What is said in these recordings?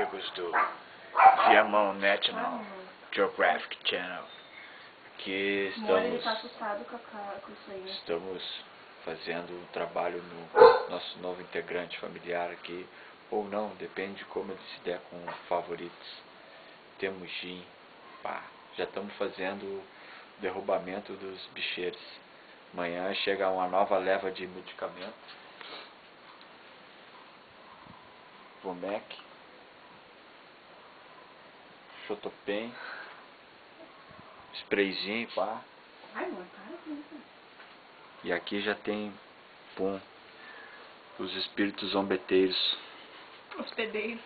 amigos do Viamão National Geographic Channel, que estamos fazendo um trabalho no nosso novo integrante familiar aqui, ou não, depende de como ele se der com favoritos. Temos gin, pá, já estamos fazendo o derrubamento dos bicheiros. Amanhã chega uma nova leva de medicamentos. Vomec, Chotopen, sprayzinho, pá. E aqui já tem, pum, os espíritos zombeteiros. Hospedeiros.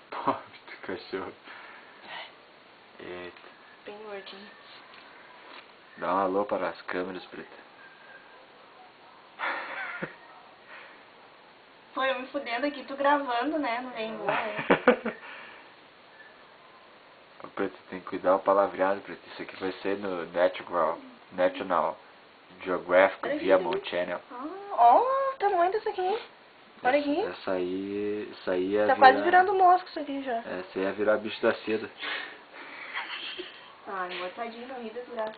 Pobre do cachorro. Eita. Bem gordinho. Dá um alô para as câmeras, Preta. Pô, eu me fudendo aqui, tu gravando, né? Não vem embora. Preta, tem que cuidar o palavreado, Preta. Isso aqui vai ser no National Geographic Viamão Channel. Ó, o tamanho dessa aqui. Olha aqui. Essa aí é tá quase virando mosca isso aqui já. Essa aí é virar bicho da seda. Ai, tadinho, não ri das graças.